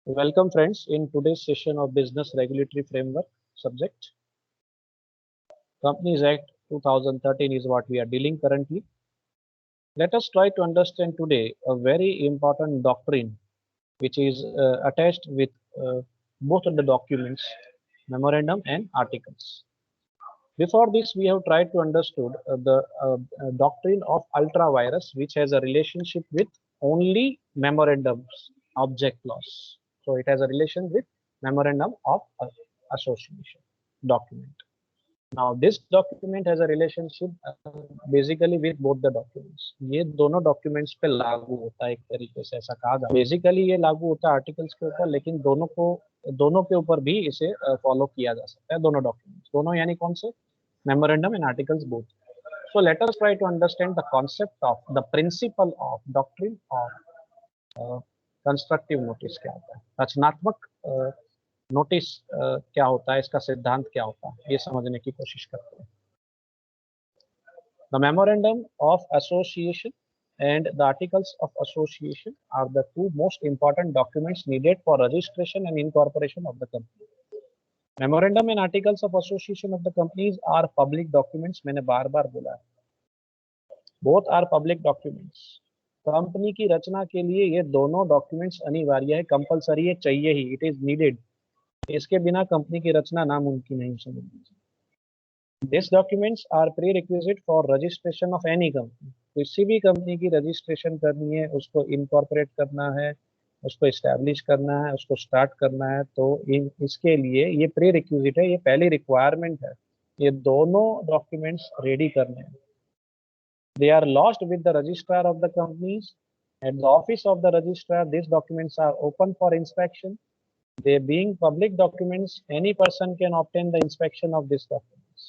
Welcome friends in today's session of Business Regulatory Framework subject. Companies Act 2013 is what we are dealing currently. Let us try to understand today a very important doctrine which is attached with both of the documents, memorandum and articles. Before this, we have tried to understood the doctrine of ultra virus, which has a relationship with only memorandums object clause. So it has a relation with memorandum of association document. Now this document has a relationship basically with both the documents. ये दोनों documents पे लागू होता है एक तरीके से ऐसा कहा जाता है. Basically ये लागू होता है articles के ऊपर, लेकिन दोनों के ऊपर भी इसे follow किया जा सकता है. दोनों documents, दोनों यानी कौन से? Memorandum and articles both. So let us try to understand the concept of the principle of doctrine of constructive notice क्या होता है, रचनात्मक नोटिस क्या होता है, इसका सिद्धांत क्या होता है, ये समझने की कोशिश करते हैं. The memorandum of association and the articles of association are the two most important documents needed for registration and incorporation of the company. Memorandum and articles of association of the companies are public documents. मैंने बार बार बोला है, both are public documents. Company की रचना के लिए ये दोनों documents अनिवार्य है, कंपलसरी है, चाहिए ही, इट इज नीडेड. इसके बिना कंपनी की रचना नामुमकिन है. समझ लीजिए. These documents are prerequisite for registration of any company. किसी भी कंपनी की रजिस्ट्रेशन करनी है, उसको इनकॉर्पोरेट करना है, उसको इस्टेब्लिश करना है, उसको स्टार्ट करना है, तो इसके लिए ये प्री रिक्विजिट है, ये पहली रिक्वायरमेंट है. ये दोनों डॉक्यूमेंट्स रेडी करने हैं. They are lodged with the registrar of the companies. At the office of the registrar, these documents are open for inspection. They being public documents, any person can obtain the inspection of these documents.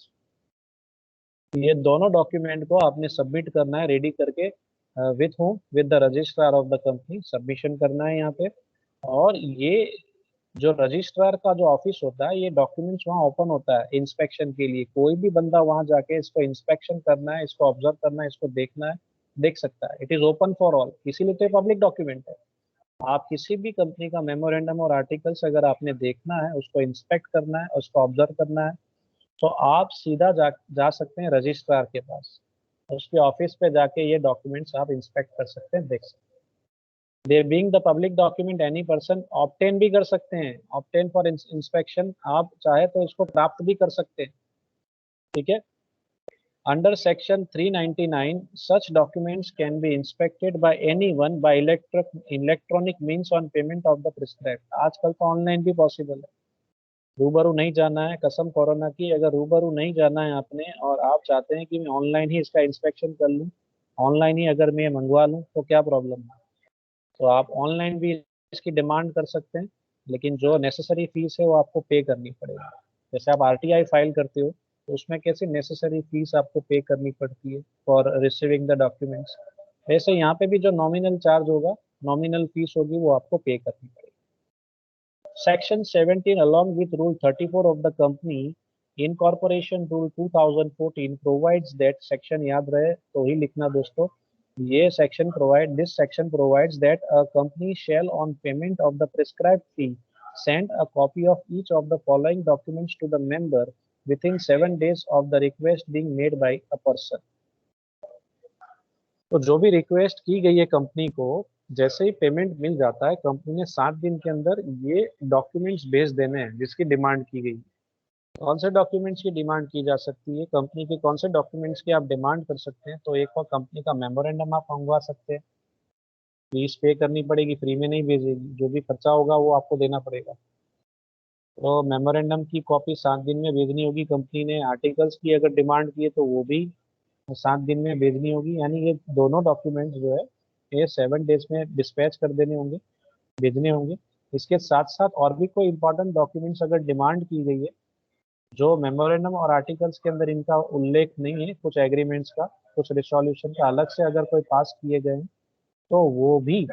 ये दोनों document को आपने submit करना है, ready करके with the registrar of the company submission करना है यहाँ पे. और ये जो रजिस्ट्रार का जो ऑफिस होता है, ये डॉक्यूमेंट्स वहाँ ओपन होता है इंस्पेक्शन के लिए. कोई भी बंदा वहाँ जाके इसको इंस्पेक्शन करना है, इसको ऑब्जर्व करना है, इसको देखना है, देख सकता है. It is open for all, इसीलिए तो पब्लिक डॉक्यूमेंट है. आप किसी भी कंपनी का मेमोरेंडम और आर्टिकल्स अगर आपने देखना है, उसको इंस्पेक्ट करना है, उसको ऑब्जर्व करना है, तो आप सीधा जा सकते हैं रजिस्ट्रार के पास. उसके ऑफिस पे जाके ये डॉक्यूमेंट्स आप इंस्पेक्ट कर सकते हैं, देख सकते हैं. They being the public document, any person obtain भी कर सकते हैं. ऑब्टेन फॉर इंस्पेक्शन, आप चाहे तो इसको प्राप्त भी कर सकते हैं. ठीक है. Under section 399, such documents can be inspected by anyone by electronic means on payment of the prescribed. आजकल तो ऑनलाइन भी पॉसिबल है. रूबरू नहीं जाना है, कसम कोरोना की, अगर रूबरू नहीं जाना है आपने और आप चाहते हैं कि मैं ऑनलाइन ही इसका इंस्पेक्शन कर लूँ, ऑनलाइन ही अगर मैं मंगवा लूँ, तो क्या प्रॉब्लम है. तो आप ऑनलाइन भी इसकी डिमांड कर सकते हैं, लेकिन जो नेसेसरी फीस है वो आपको पे करनी पड़ेगी. जैसे आप आरटीआई फाइल करते हो, तो उसमें कैसे नेसेसरी फीस आपको पे करनी पड़ती है फॉर रिसीविंग द डॉक्यूमेंट्स, वैसे यहाँ पे भी जो नॉमिनल चार्ज होगा, नॉमिनल फीस होगी, वो आपको पे करनी पड़ेगी. Section 17 along with Rule 34 of the Company Incorporation Rule 2014 provides that section, याद रहे तो ही लिखना दोस्तों, ये section provides that a company shall on payment of the prescribed fee send a copy of each of the following documents to the member within 7 days of the request being made by a person. तो जो भी request की गई है company को, जैसे ही payment मिल जाता है, कंपनी ने 7 दिन के अंदर ये डॉक्यूमेंट्स भेज देने हैं जिसकी डिमांड की गई. कौन से डॉक्यूमेंट्स की डिमांड की जा सकती है, कंपनी के कौन से डॉक्यूमेंट्स की आप डिमांड कर सकते हैं. तो एक और कंपनी का मेमोरेंडम आप मंगवा सकते हैं, फीस पे करनी पड़ेगी, फ्री में नहीं भेजेगी, जो भी खर्चा होगा वो आपको देना पड़ेगा. तो मेमोरेंडम की कॉपी 7 दिन में भेजनी होगी कंपनी ने. आर्टिकल्स की अगर डिमांड की है तो वो भी 7 दिन में भेजनी होगी. यानी ये दोनों डॉक्यूमेंट्स जो है, ये 7 डेज में डिस्पैच कर देने होंगे, भेजने होंगे. इसके साथ साथ और भी कोई इंपॉर्टेंट डॉक्यूमेंट्स अगर डिमांड की गई है, जो मेमोरेंडम और आर्टिकल्स के अंदर इनका उल्लेख नहीं है, कुछ एग्रीमेंट्स का, कुछ रिसोल्यूशन का अलग से अगर कोई पास किए गए हैं, तो वो भी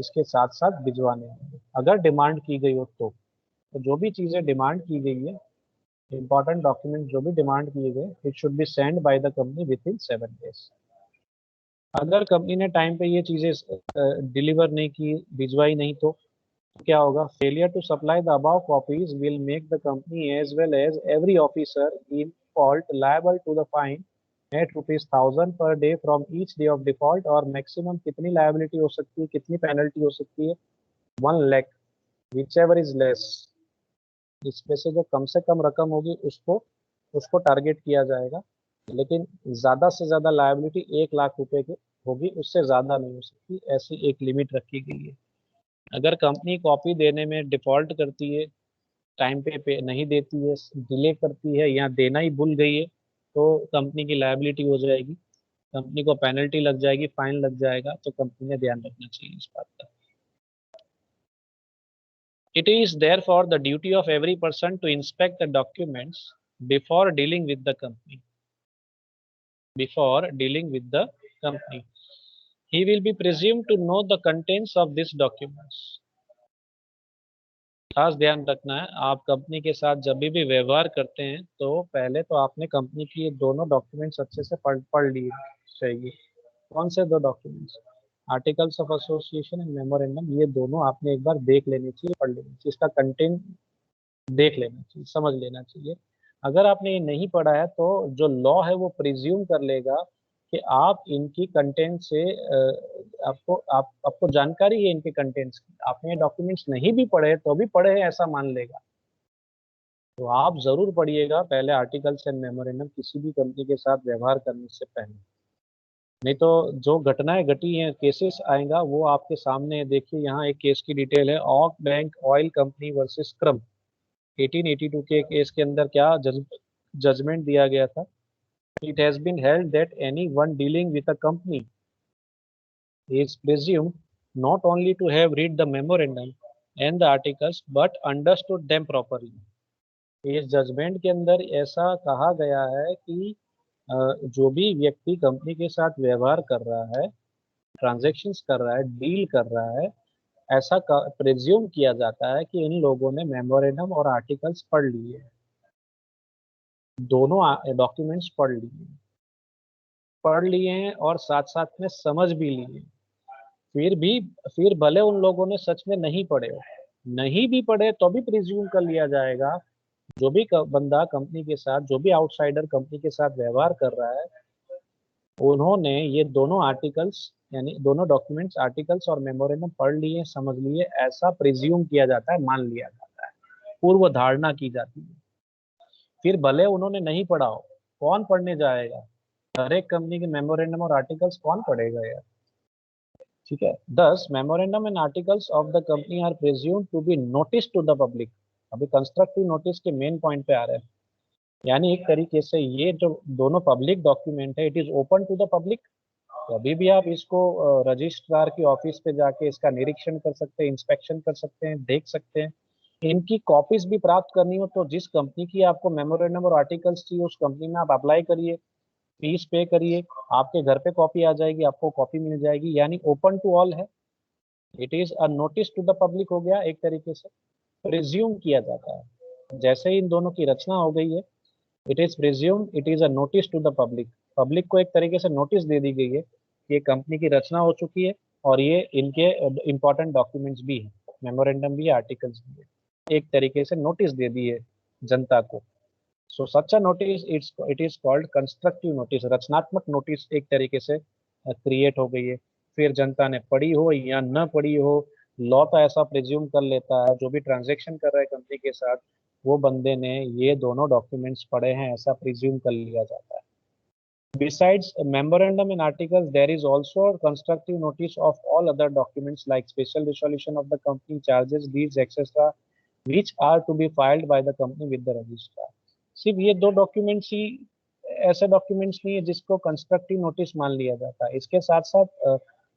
इसके साथ साथ भिजवाने होंगे अगर डिमांड की गई हो. तो जो भी चीज़ें डिमांड की गई है, इंपॉर्टेंट डॉक्यूमेंट जो भी डिमांड किए गए, it should be send by the company with in 7 days. अगर कंपनी ने टाइम पे ये चीज़ें डिलीवर नहीं की, भिजवाई नहीं, तो क्या होगा, failure to supply the above copies will make the company as well as every officer in fault liable to the fine at ₹1000 per day from each day of default. और मैक्सिमम कितनी liability हो सकती है, कितनी penalty हो सकती है, 1 lakh, whichever is less. इसमें से जो कम से कम रकम होगी उसको उसको टारगेट किया जाएगा, लेकिन ज्यादा से ज्यादा लायबिलिटी 1 लाख रुपए की होगी, उससे ज्यादा नहीं हो सकती, ऐसी एक लिमिट रखी गई है। अगर कंपनी कॉपी देने में डिफॉल्ट करती है, टाइम पे नहीं देती है, डिले करती है या देना ही भूल गई है, तो कंपनी की लायबिलिटी हो जाएगी, कंपनी को पेनल्टी लग जाएगी, फाइन लग जाएगा। तो कंपनी ने ध्यान रखना चाहिए इस बात का। It is therefore the duty of every person to inspect the documents before dealing with the company. Before dealing with the company, he will be presumed to know the contents of these documents. खास ध्यान रखना है, आप company के साथ जब भी व्यवहार करते हैं तो पहले तो आपने कंपनी की ये दोनों डॉक्यूमेंट्स अच्छे से पढ़ पढ़ लिए चाहिए। कौन से 2 documents, articles of association and memorandum, ये दोनों आपने एक बार देख लेनी चाहिए, पढ़ लेनी चाहिए, इसका कंटेंट देख लेना चाहिए, समझ लेना चाहिए। अगर आपने ये नहीं पढ़ा है तो जो लॉ है वो प्रिज्यूम कर लेगा कि आप इनकी कंटेंट से आपको जानकारी है इनके कंटेंट्स की, आपने ये डॉक्यूमेंट्स नहीं भी पढ़े तो भी पढ़े हैं ऐसा मान लेगा। तो आप जरूर पढ़िएगा पहले आर्टिकल्स एंड मेमोरेंडम किसी भी कंपनी के साथ व्यवहार करने से पहले, नहीं तो जो घटनाएं घटी हैं, केसेस आएगा वो आपके सामने है। देखिए यहाँ एक केस की डिटेल है, ऑक बैंक ऑयल कंपनी वर्सेस क्रम। 1882 के केस के अंदर क्या जजमेंट दिया गया था, it has been held that anyone dealing with a company is presumed not only to have read the memorandum and the articles but understood them properly। इस judgement के अंदर ऐसा कहा गया है कि जो भी व्यक्ति कंपनी के साथ व्यवहार कर रहा है, ट्रांजैक्शंस कर रहा है, डील कर रहा है, ऐसा प्रिज्यूम किया जाता है कि इन लोगों ने मेमोरेंडम और आर्टिकल्स पढ़ लिए, दोनों डॉक्यूमेंट्स पढ़ लिए हैं और साथ साथ में समझ भी लिए। फिर भी फिर भले उन लोगों ने सच में नहीं पढ़े हो, नहीं भी पढ़े तो भी प्रिज्यूम कर लिया जाएगा, जो भी बंदा कंपनी के साथ, जो भी आउटसाइडर कंपनी के साथ व्यवहार कर रहा है, उन्होंने ये दोनों आर्टिकल्स यानी दोनों डॉक्यूमेंट्स आर्टिकल्स और मेमोरेंडम पढ़ लिए, समझ लिए, ऐसा प्रिज्यूम किया जाता है, मान लिया जाता है, पूर्व धारणा की जाती है। फिर भले उन्होंने नहीं पढ़ा हो, कौन पढ़ने जाएगा, हर एक कंपनी के मेमोरेंडम और आर्टिकल्स कौन पढ़ेगा यार। ठीक है, thus memorandum and articles of the company are presumed to be notice to the public. अभी कंस्ट्रक्टिव नोटिस के मेन पॉइंट पे आ रहे हैं, यानी एक तरीके से ये जो दोनों पब्लिक डॉक्यूमेंट है, it is open to the public. कभी भी आप इसको रजिस्ट्रार की ऑफिस पे जाके इसका निरीक्षण कर सकते हैं, इंस्पेक्शन कर सकते हैं, देख सकते हैं। इनकी कॉपीज भी प्राप्त करनी हो तो जिस कंपनी की आपको मेमोरेंडम और आर्टिकल्स चाहिए उस कंपनी में आप अप्लाई करिए, फीस पे करिए, आपके घर पे कॉपी आ जाएगी, आपको कॉपी मिल जाएगी, यानी ओपन टू ऑल है। It is a notice to the public हो गया, एक तरीके से प्रिज्यूम किया जाता है। जैसे ही इन दोनों की रचना हो गई है, it is presume, it is a notice to the public. Public को एक तरीके से नोटिस दे दी गई है कि ये कंपनी की रचना हो चुकी है और ये इनके इंपॉर्टेंट डॉक्यूमेंट्स भी हैं, मेमोरेंडम भी है, आर्टिकल्स भी है, एक तरीके से नोटिस दे दी है जनता को। So such a notice it is called constructive notice, रचनात्मक नोटिस एक तरीके से क्रिएट हो गई है। फिर जनता ने पढ़ी हो या न पढ़ी हो, लॉ तो ऐसा प्रिज्यूम कर लेता है जो भी ट्रांजैक्शन कर रहा है कंपनी के साथ, वो बंदे ने ये दोनों डॉक्यूमेंट्स पढ़े हैं, ऐसा प्रिज्यूम कर लिया जाता है। Besides a memorandum and articles, there is also a constructive notice of all other documents like special resolution of the company, charges, deeds, etc., which are to be filed by the company with the registrar। सिर्फ ये 2 documents ही ऐसे documents नहीं है जिसको constructive notice मान लिया जाता है, इसके साथ साथ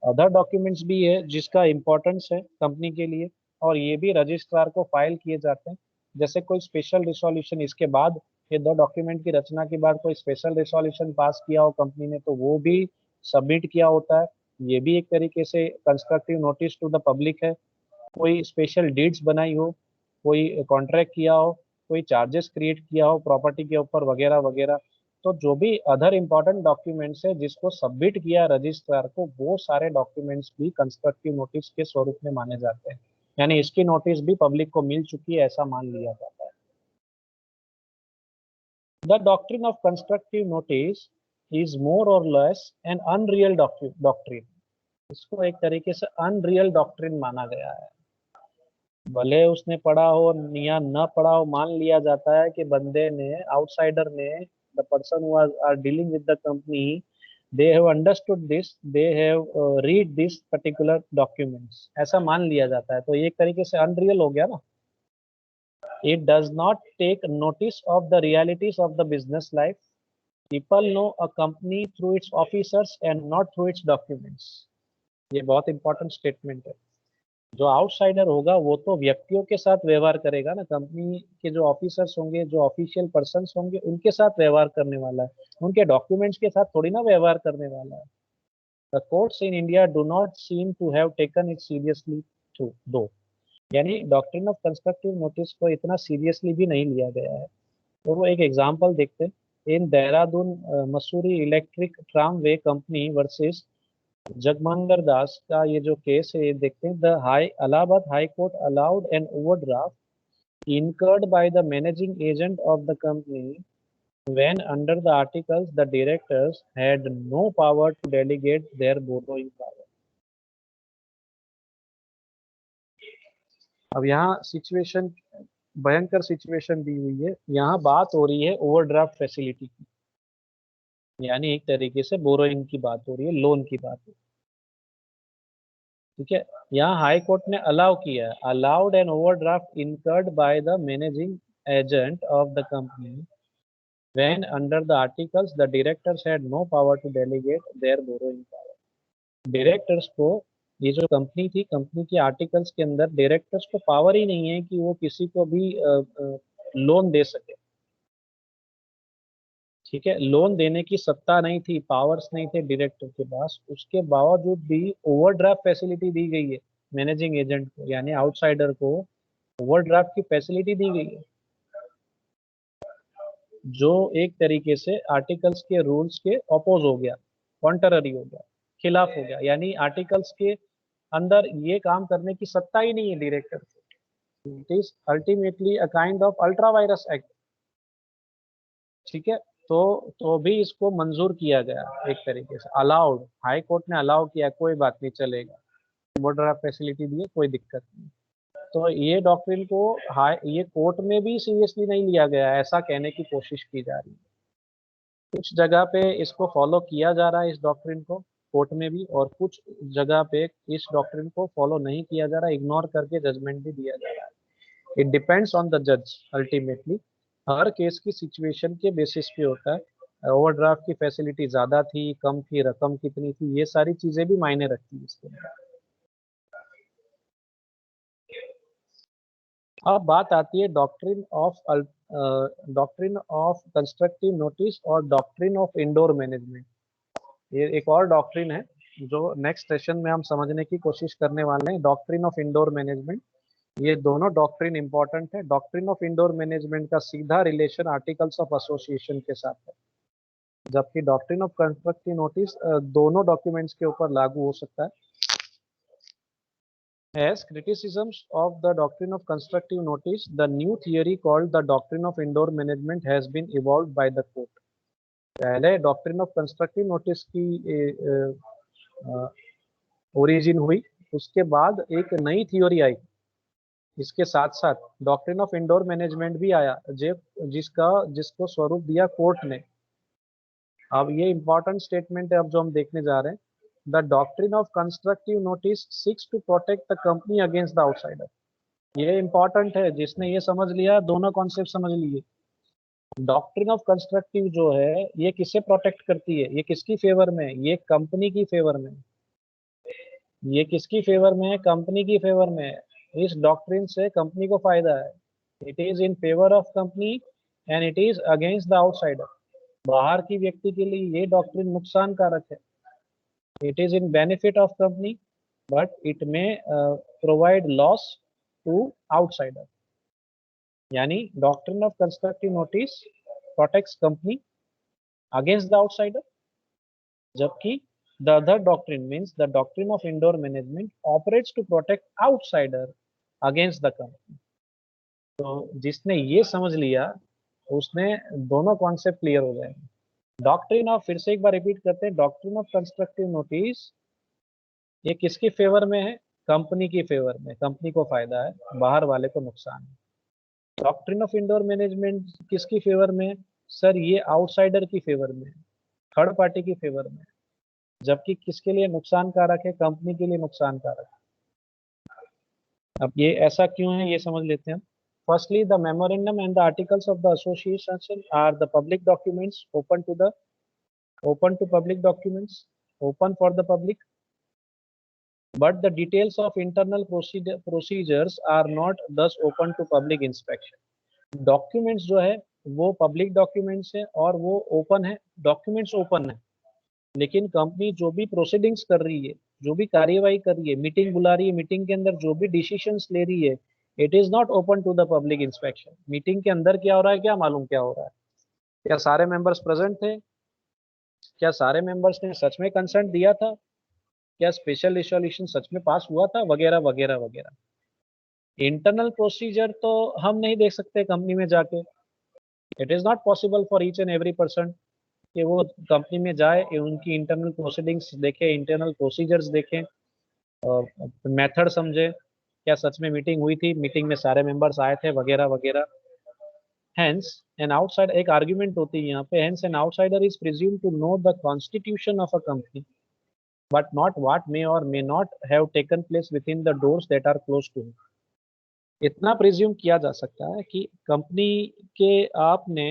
अदर डॉक्यूमेंट्स भी है जिसका इम्पोर्टेंस है कंपनी के लिए, और ये भी रजिस्ट्रार को फाइल किए जाते हैं। जैसे कोई स्पेशल रिसोल्यूशन, इसके बाद ये 2 डॉक्यूमेंट की रचना के बाद कोई स्पेशल रिसोल्यूशन पास किया हो कंपनी ने तो वो भी सबमिट किया होता है, ये भी एक तरीके से constructive notice to the public है। कोई स्पेशल डीड्स बनाई हो, कोई कॉन्ट्रैक्ट किया हो, कोई चार्जेस क्रिएट किया हो प्रॉपर्टी के ऊपर वगैरह वगैरह, तो जो भी अदर इम्पोर्टेंट डॉक्यूमेंट्स है जिसको सबमिट किया रजिस्ट्रार को, वो सारे डॉक्यूमेंट्स भी कंस्ट्रक्टिव नोटिस के स्वरूप में माने जाते हैं। यानी इसकी नोटिस भी पब्लिक को मिल चुकी है, ऐसा मान लिया जाता है। The doctrine of constructive notice is more और लेस एन अनरियल डॉक्ट्रिन। इसको एक तरीके से अनरियल डॉक्ट्रिन माना गया है। भले उसने पढ़ा हो या न पढ़ा हो, मान लिया जाता है कि बंदे ने, आउटसाइडर ने, the person who are dealing with the company, they have understood this, they have read this particular documents, ऐसा मान लिया जाता है। तो ये एक तरीके से अनरियल हो गया ना। It does not take notice of the realities of the business life. People know a company through its officers and not through its documents. ये बहुत इंपॉर्टेंट स्टेटमेंट है। जो आउटसाइडर होगा वो तो व्यक्तियों के साथ व्यवहार करेगा ना, कंपनी के जो ऑफिसर्स होंगे, जो ऑफिशियल पर्सन्स होंगे, उनके साथ व्यवहार करने वाला है, उनके डॉक्यूमेंट्स के साथ थोड़ी ना व्यवहार करने वाला है। The courts in India do not seem to have taken it seriously to though, यानी डॉक्ट्रिन ऑफ कंस्ट्रक्टिव नोटिस को इतना सीरियसली भी नहीं लिया गया है। तो वो एक एग्जांपल देखते हैं। In Dehradun Mussoorie electric tramway company versus Jagmandar Das का ये जो केस है, ये देखते हैं। The high Allahabad High Court allowed an overdraft incurred by the managing agent of the company when under the articles the directors had no power to delegate their borrowing power। अब यहाँ situation, भयंकर situation दी हुई है। यहाँ बात हो रही है ओवरड्राफ्ट फैसिलिटी की, यानी एक तरीके से बोरोइंग की बात हो रही है, लोन की बात है। ठीक है, यहाँ हाई कोर्ट ने अलाउ किया, allowed an overdraft incurred by the managing agent of the company when under the articles the directors had no power to delegate their borrowing power। Directors को, ये जो कंपनी थी, कंपनी के articles के अंदर directors को power ही नहीं है कि वो किसी को भी लोन दे सके। ठीक है, लोन देने की सत्ता नहीं थी, पावर्स नहीं थे डायरेक्टर के पास, उसके बावजूद भी ओवरड्राफ्ट फैसिलिटी दी गई है मैनेजिंग एजेंट को, यानी आउटसाइडर को ओवरड्राफ्ट की फैसिलिटी दी गई है, जो एक तरीके से आर्टिकल्स के रूल्स के अपोज हो गया, कॉन्ट्ररी हो गया, खिलाफ हो गया। यानी आर्टिकल्स के अंदर ये काम करने की सत्ता ही नहीं है डायरेक्टर को। It is ultimately a kind of ultra vires act. ठीक है, तो भी इसको मंजूर किया गया, एक तरीके से अलाउड, हाई कोर्ट ने अलाउ किया, कोई बात नहीं चलेगा, बॉर्डर फैसिलिटी दी है, कोई दिक्कत नहीं। तो ये डॉक्ट्रिन को ये कोर्ट में भी सीरियसली नहीं लिया गया, ऐसा कहने की कोशिश की जा रही है। कुछ जगह पे इसको फॉलो किया जा रहा है, इस डॉक्ट्रिन को कोर्ट में भी, और कुछ जगह पे इस डॉक्ट्रिन को फॉलो नहीं किया जा रहा, इग्नोर करके जजमेंट भी दिया जा रहा है। इट डिपेंड्स ऑन द जज अल्टीमेटली, हर केस की सिचुएशन के बेसिस पे होता है। ओवरड्राफ्ट की फैसिलिटी ज्यादा थी, कम थी, रकम कितनी थी, ये सारी चीजें भी मायने रखती है इसके अंदर। अब बात आती है डॉक्ट्रिन ऑफ कंस्ट्रक्टिव नोटिस और डॉक्ट्रिन ऑफ इंडोर मैनेजमेंट। ये एक और डॉक्ट्रिन है जो नेक्स्ट सेशन में हम समझने की कोशिश करने वाले हैं, डॉक्ट्रिन ऑफ इंडोर मैनेजमेंट। ये दोनों डॉक्ट्रिन इंपॉर्टेंट है। डॉक्ट्रिन ऑफ इंडोर मैनेजमेंट का सीधा रिलेशन आर्टिकल्स ऑफ एसोसिएशन के साथ है, जबकि डॉक्ट्रिन ऑफ कंस्ट्रक्टिव नोटिस दोनों डॉक्यूमेंट्स के ऊपर लागू हो सकता है। As criticisms of the doctrine of constructive notice, the new theory called the doctrine of indoor management has been evolved by the court। पहले डॉक्ट्रिन ऑफ कंस्ट्रक्टिव नोटिस की origin हुई, उसके बाद एक नई थ्योरी आई, इसके साथ साथ डॉक्ट्रिन ऑफ इंडोर मैनेजमेंट भी आया, जिसको स्वरूप दिया कोर्ट ने। अब ये इंपॉर्टेंट स्टेटमेंट है अब जो हम देखने जा रहे हैं। The doctrine of constructive notice seeks to protect the company against the outsider. ये इंपॉर्टेंट है, जिसने ये समझ लिया, दोनों कॉन्सेप्ट समझ लिए। डॉक्ट्रिन ऑफ कंस्ट्रक्टिव जो है, ये किसे प्रोटेक्ट करती है, ये किसकी फेवर में है, ये कंपनी की फेवर में है। ये किसकी फेवर में है, कंपनी की फेवर में है। इस डॉक्ट्रिन से कंपनी को फायदा है। It is in favour of company and it is against the outsider. बाहर की व्यक्ति के लिए ये डॉक्ट्रिन नुकसान कारक है। It is in benefit of company but it may provide loss to outsider. यानी doctrine of constructive notice protects company against the outsider, जबकि the other doctrine means the doctrine of indoor management operates to protect outsider against the company. तो जिसने ये समझ लिया उसने दोनों concept clear हो जाएंगे। डॉक्ट्रिन ऑफ, फिर से एक बार रिपीट करते हैं, डॉक्ट्रिन ऑफ कंस्ट्रक्टिव नोटिस ये किसकी फेवर में है? कंपनी की फेवर में, कंपनी को फायदा है, बाहर वाले को नुकसान है। डॉक्ट्रिन ऑफ इंडोर मैनेजमेंट किसकी फेवर में है? सर ये आउटसाइडर की फेवर में, थर्ड पार्टी की फेवर में, जबकि किसके लिए नुकसान कारक है? कंपनी के लिए नुकसान कारक है। अब ये ऐसा क्यों है ये समझ लेते हैं। Firstly the memorandum and the articles of the association are the public documents open to public documents, open for the public, but the details of internal procedures are not thus open to public inspection. Documents जो है वो public documents है और वो open है, documents open है, लेकिन company जो भी प्रोसीडिंग्स कर रही है, जो भी कार्यवाही कर रही है, मीटिंग बुला रही है, मीटिंग के अंदर जो भी डिसीजंस ले रही है, it is not open to the public inspection. Meeting के अंदर क्या हो रहा है, क्या मालूम क्या हो रहा है? क्या सारे मेंबर्स प्रेजेंट थे? क्या सारे मेंबर्स ने सच में कंसेंट दिया था? क्या स्पेशल रिजोल्यूशन सच में पास हुआ था? वगैरह वगैरह वगैरह। इंटरनल प्रोसीजर तो हम नहीं देख सकते कंपनी में जाके। It is not possible for each and every person कि वो कंपनी में जाए, उनकी इंटरनल प्रोसीडिंग्स देखे, इंटरनल प्रोसीजर्स देखें और मेथड समझे, क्या सच में मीटिंग हुई थी, मीटिंग में सारे मेंबर्स आए थे, वगैरह वगैरह। हेंस एन आउटसाइड, एक आर्ग्यूमेंट होती है यहाँ पे, hence an outsider is presume to know the constitution of a company but not what may or may not have taken place within the doors that are close to him. इतना presume किया जा सकता है कि company के आपने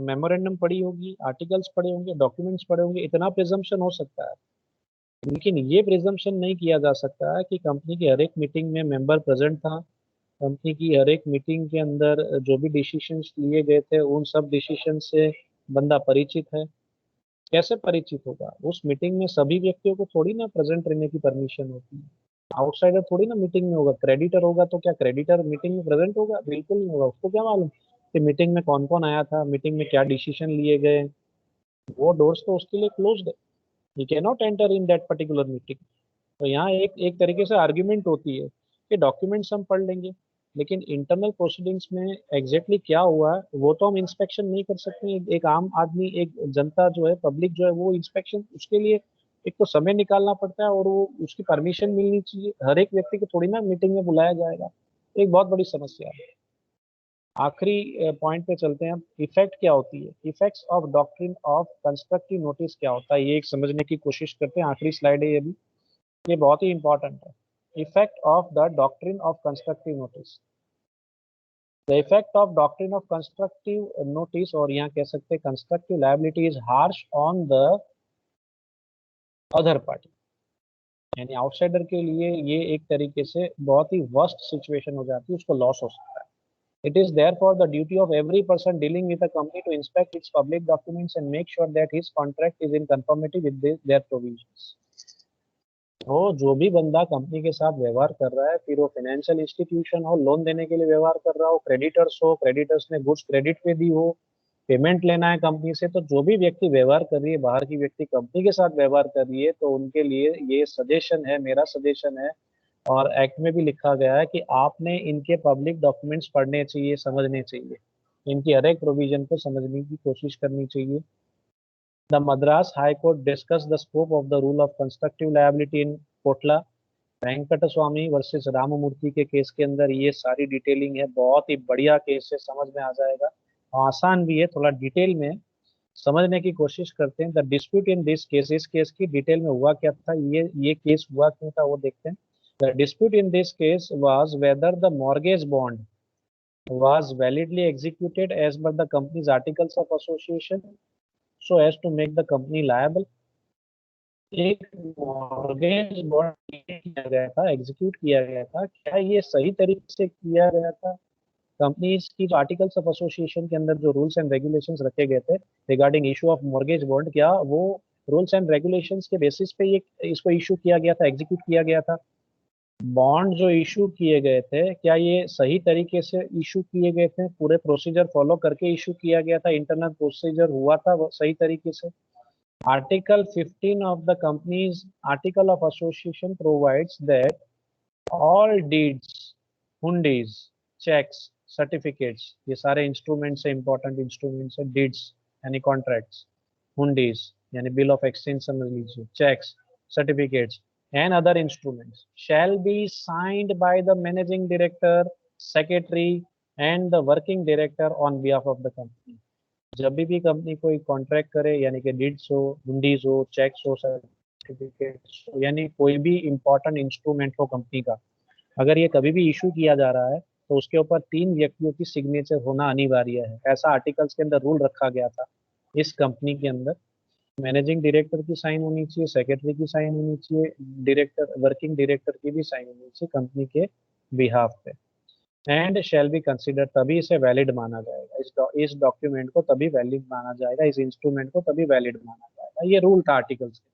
memorandum पढ़ी होगी, आर्टिकल्स पढ़े होंगे, डॉक्यूमेंट्स पढ़े होंगे, इतना प्रिजम्पशन हो सकता है, लेकिन ये प्रिजम्पशन नहीं किया जा सकता है कि कंपनी की हर एक मीटिंग में मेंबर प्रेजेंट था, कंपनी की हर एक मीटिंग के अंदर जो भी डिसीजंस लिए गए थे उन सब डिसीजन से बंदा परिचित है। कैसे परिचित होगा? उस मीटिंग में सभी व्यक्तियों को थोड़ी ना प्रेजेंट रहने की परमिशन होती है, आउटसाइडर थोड़ी ना मीटिंग में होगा। क्रेडिटर होगा तो क्या क्रेडिटर मीटिंग में प्रेजेंट होगा? बिल्कुल नहीं होगा। उसको क्या मालूम कि मीटिंग में कौन कौन आया था, मीटिंग में क्या डिसीजन लिए गए? वो डोर्स तो उसके लिए क्लोज्ड है, he can not enter in that particular meeting. तो यहाँ एक एक तरीके से आर्ग्यूमेंट होती है कि डॉक्यूमेंट्स हम पढ़ लेंगे, लेकिन इंटरनल प्रोसीडिंग्स में एग्जैक्टली क्या हुआ है वो तो हम इंस्पेक्शन नहीं कर सकते। एक आम आदमी, एक जनता जो है, पब्लिक जो है, वो इंस्पेक्शन, उसके लिए एक तो समय निकालना पड़ता है और वो उसकी परमिशन मिलनी चाहिए। हर एक व्यक्ति को थोड़ी ना मीटिंग में बुलाया जाएगा, एक बहुत बड़ी समस्या है। आखिरी पॉइंट पे चलते हैं। इफेक्ट क्या होती है, effects of doctrine of constructive notice क्या होता है, ये एक समझने की कोशिश करते हैं। आखिरी स्लाइड है ये भी, ये बहुत ही इंपॉर्टेंट है। Effect of the doctrine of constructive notice, the effect of doctrine of constructive notice, और यहाँ कह सकते हैं constructive liability is harsh on the other party, यानी आउटसाइडर के लिए ये एक तरीके से बहुत ही वर्स्ट सिचुएशन हो जाती है, उसको लॉस हो सकता है। It is therefore the duty of every person dealing with a company to inspect its public documents and make sure that his contract is in conformity with their provisions. तो जो भी बंदा कंपनी के साथ व्यवहार कर रहा है, फिर वो फाइनेंशियल इंस्टीट्यूशन हो, लोन देने के लिए व्यवहार कर रहा हो, क्रेडिटर्स हो, क्रेडिटर्स ने गुड्स क्रेडिट पे दी हो, पेमेंट लेना है कंपनी से, तो जो भी व्यक्ति व्यवहार कर रही है, बाहर की व्यक्ति कंपनी के साथ व्यवहार कर रही है, तो उनके लिए ये सजेशन है, मेरा सजेशन है, और एक्ट में भी लिखा गया है कि आपने इनके पब्लिक डॉक्यूमेंट्स पढ़ने चाहिए, समझने चाहिए, इनकी हर एक प्रोविजन को समझने की कोशिश करनी चाहिए। The Madras high court discuss the scope of the rule of constructive liability in Kotla Venkata Swamy versus Ramamurthy के केस के अंदर ये सारी डिटेलिंग है। बहुत ही बढ़िया केस है, समझ में आ जाएगा, आसान भी है, थोड़ा डिटेल में समझने की कोशिश करते हैं। The dispute in this case, इस केस की डिटेल में हुआ क्या था, ये केस हुआ क्यों था वो देखते हैं। The dispute in this case was whether the mortgage bond was validly executed as per the company's articles of association so as to make the company liable. एक मॉर्गेज बॉन्ड किया गया था, एग्जीक्यूट किया गया था, क्या ये सही तरीके से किया गया था? कंपनीज की जो आर्टिकल्स ऑफ एसोसिएशन के अंदर जो रूल्स एंड रेगुलेशंस रखे गए थे regarding issue of mortgage bond, क्या वो रूल्स एंड रेगुलेशंस के बेसिस पे ये इसको इशू किया गया था, एग्जीक्यूट किया गया था? बॉन्ड जो इशू किए गए थे, क्या ये सही तरीके से इशू किए गए थे, पूरे प्रोसीजर फॉलो करके इशू किया गया था, इंटरनल प्रोसीजर हुआ था वो सही तरीके से? Article 15 of the companies article of association provides that all deeds hundis, cheques, certificates, ये सारे इंस्ट्रूमेंट्स है, इंपॉर्टेंट इंस्ट्रूमेंट्स है। डीड्स यानी कॉन्ट्रैक्ट्स, हुंडीज यानी बिल ऑफ एक्सचेंज समझ लीजिए, cheques, certificates and other instruments shall be signed by the managing director, secretary and the working director on behalf of the company. जब भी कंपनी कोई contract करे, यानी कि डीड्स हो, हुंडीज हो, चेक्स हो, सर्टिफिकेट्स हो, यानी कोई भी इंपॉर्टेंट इंस्ट्रूमेंट हो कंपनी का, अगर ये कभी भी इशू किया जा रहा है तो उसके ऊपर 3 व्यक्तियों की सिग्नेचर होना अनिवार्य है। ऐसा आर्टिकल्स के अंदर रूल रखा गया था इस कंपनी के अंदर। मैनेजिंग डायरेक्टर की साइन होनी चाहिए, सेक्रेटरी की साइन होनी चाहिए, डायरेक्टर, वर्किंग डायरेक्टर की भी साइन होनी चाहिए कंपनी के बिहाफ पे। एंड शैल बी कंसिडर, तभी इसे वैलिड माना जाएगा, इस डॉक्यूमेंट को तभी वैलिड माना जाएगा, इस इंस्ट्रूमेंट को तभी वैलिड माना जाएगा। ये रूल था आर्टिकल्स के।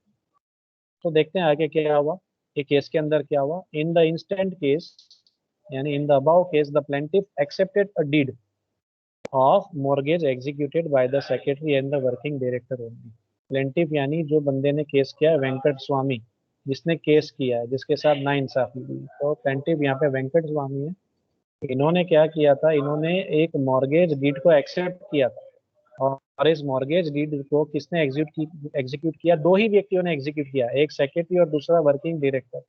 तो देखते हैं आगे क्या हुआ, ये केस के अंदर क्या हुआ। इन द इंस्टेंट केस, यानी in the above case, the plaintiff accepted a deed of mortgage executed by the secretary and the working director only. Plaintiff यानी जो बंदे ने केस किया है, वेंकट स्वामी, जिसने केस किया है, जिसके साथ नाइंसाफी हुई, तो प्लेंटिफ यहाँ पे वेंकट स्वामी है। इन्होंने क्या किया था, इन्होंने एक मॉर्गेज डीड को एक्सेप्ट किया था, और इस मॉर्गेज डीड को किसने एग्जीक्यूट किया? 2 ही व्यक्तियों ने एग्जीक्यूट किया, एक सेक्रेटरी और दूसरा वर्किंग डायरेक्टर।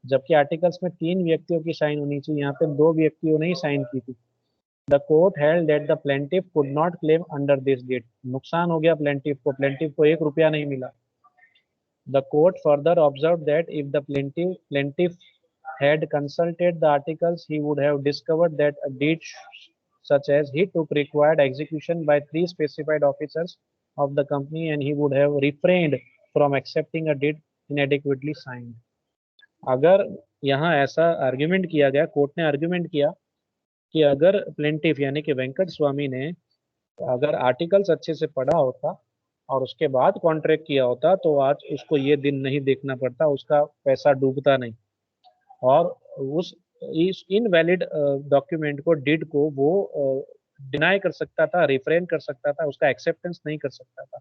जबकि आर्टिकल्स में 3 व्यक्तियों की साइन होनी चाहिए, यहाँ पे 2 व्यक्तियों ने ही साइन की थी। The court held that the plaintiff could not claim under this date. नुकसान हो गया प्लेंटिफ को 1 रुपया नहीं मिला। The court further observe that if the plaintiff had consulted the articles, he would have discovered that a deed such as he took required execution by 3 specified officers of the company, and he would have refrained from accepting a deed inadequately signed. अगर यहाँ ऐसा argument किया गया, court ने argument किया कि अगर plaintiff यानी कि वेंकट स्वामी ने अगर आर्टिकल्स अच्छे से पढ़ा होता और उसके बाद कॉन्ट्रैक्ट किया होता, तो आज उसको ये दिन नहीं देखना पड़ता, उसका पैसा डूबता नहीं, और उस इस इनवैलिड डॉक्यूमेंट को, डिड को वो डिनाई कर सकता था, रिफ्रेन कर सकता था, उसका एक्सेप्टेंस नहीं कर सकता था।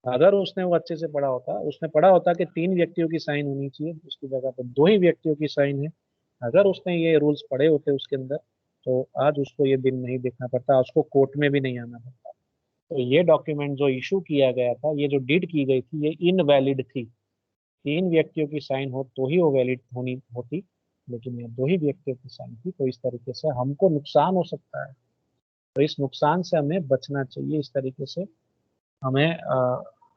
अगर उसने वो अच्छे से पढ़ा होता, उसने पढ़ा होता कि 3 व्यक्तियों की साइन होनी चाहिए, उसकी जगह पर 2 ही व्यक्तियों की साइन है, अगर उसने ये रूल्स पढ़े होते उसके अंदर, तो आज उसको ये दिन नहीं देखना पड़ता, उसको कोर्ट में भी नहीं आना पड़ता। तो ये डॉक्यूमेंट जो इशू किया गया था, ये जो डिड की गई थी, ये इनवैलिड थी। 3 व्यक्तियों की साइन हो तो ही वो वैलिड होनी होती, लेकिन ये 2 ही व्यक्तियों की साइन थी, तो इस तरीके से हमको नुकसान हो सकता है। तो इस नुकसान से हमें बचना चाहिए। इस तरीके से हमें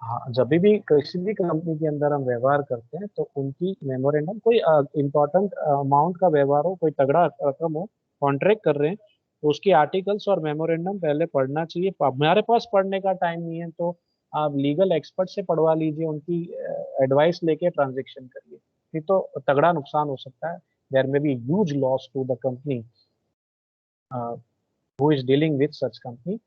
हाँ, जब भी किसी भी कंपनी के अंदर हम व्यवहार करते हैं, तो उनकी मेमोरेंडम, कोई इंपॉर्टेंट अमाउंट का व्यवहार हो, कोई तगड़ा रकम हो, कॉन्ट्रैक्ट कर रहे हैं, तो उसकी आर्टिकल्स और मेमोरेंडम पहले पढ़ना चाहिए। हमारे पास पढ़ने का टाइम नहीं है, तो आप लीगल एक्सपर्ट से पढ़वा लीजिए, उनकी एडवाइस लेके ट्रांजेक्शन करिए, नहीं तो तगड़ा नुकसान हो सकता है। There may be huge loss to the company who is dealing with such company.